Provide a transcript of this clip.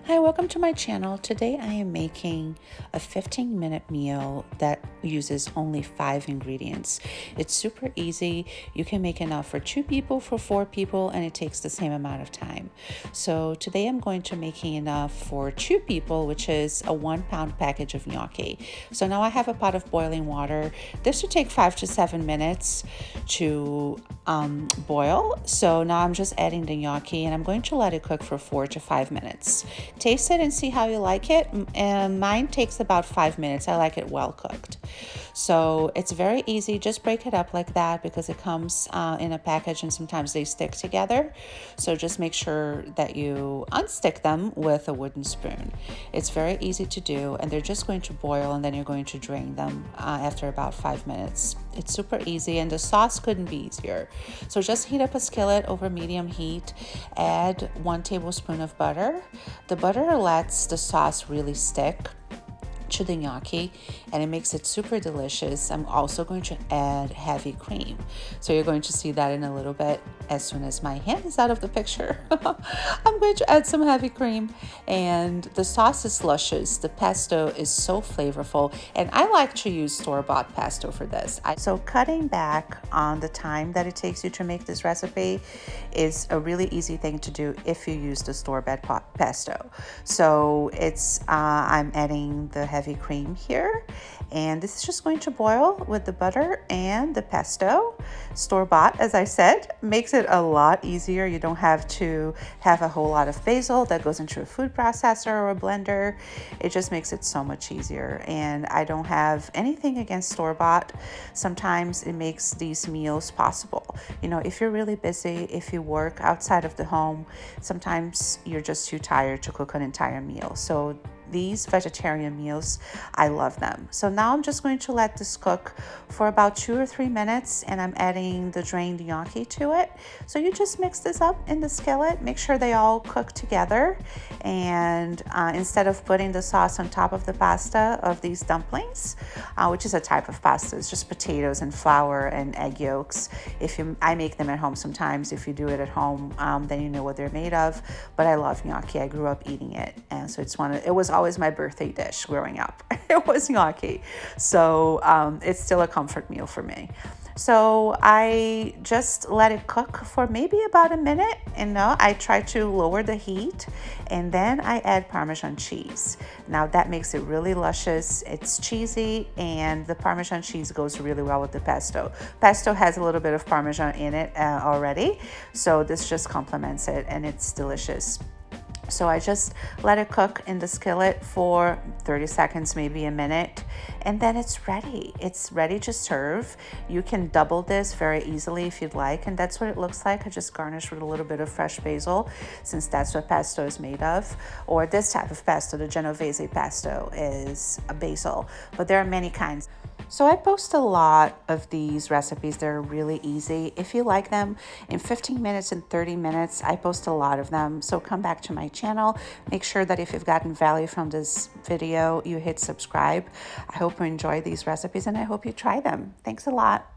Hi, welcome to my channel. Today I am making a 15-minute meal that uses only 5 ingredients. It's super easy. You can make enough for 2 people, for 4 people, and it takes the same amount of time. So today I'm going to making enough for 2 people, which is a 1-pound package of gnocchi. So now I have a pot of boiling water. This should take 5 to 7 minutes to boil. So now I'm just adding the gnocchi and I'm going to let it cook for 4 to 5 minutes. Taste it and see how you like it. And mine takes about 5 minutes. I like it well cooked. So it's very easy. Just break it up like that because it comes in a package and sometimes they stick together. So just make sure that you unstick them with a wooden spoon. It's very easy to do and they're just going to boil and then you're going to drain them after about 5 minutes. It's super easy and the sauce couldn't be easier. So just heat up a skillet over medium heat, add 1 tablespoon of butter. The butter lets the sauce really stick to the gnocchi and it makes it super delicious. I'm also going to add heavy cream. So you're going to see that in a little bit as soon as my hand is out of the picture. I'm going to add some heavy cream and the sauce is luscious. The pesto is so flavorful and I like to use store-bought pesto for this. So cutting back on the time that it takes you to make this recipe is a really easy thing to do if you use the store-bought pesto. So it's I'm adding the heavy cream here and this is just going to boil with the butter and the pesto. Store-bought, as I said, makes it a lot easier. You don't have to have a whole lot of basil that goes into a food processor or a blender. It just makes it so much easier and I don't have anything against store-bought. Sometimes it makes these meals possible. You know, if you're really busy, if you work outside of the home, sometimes you're just too tired to cook an entire meal. So these vegetarian meals, I love them. So now I'm just going to let this cook for about 2 or 3 minutes and I'm adding the drained gnocchi to it. So you just mix this up in the skillet, make sure they all cook together. And instead of putting the sauce on top of the pasta of these dumplings, which is a type of pasta, it's just potatoes and flour and egg yolks. I make them at home sometimes. If you do it at home, then you know what they're made of. But I love gnocchi. I grew up eating it. And so it was always my birthday dish growing up. It was gnocchi. So it's still a comfort meal for me. So I just let it cook for maybe about a minute. And now I try to lower the heat and then I add Parmesan cheese. Now that makes it really luscious. It's cheesy and the Parmesan cheese goes really well with the pesto. Pesto has a little bit of Parmesan in it already. So this just complements it and it's delicious. So I just let it cook in the skillet for 30 seconds, maybe a minute, and then it's ready. It's ready to serve. You can double this very easily if you'd like, and that's what it looks like. I just garnish with a little bit of fresh basil, since that's what pesto is made of. Or this type of pesto, the Genovese pesto, is a basil, but there are many kinds. So I post a lot of these recipes. They're really easy. If you like them, in 15 minutes and 30 minutes, I post a lot of them. So come back to my channel. Make sure that if you've gotten value from this video, you hit subscribe. I hope you enjoy these recipes and I hope you try them. Thanks a lot.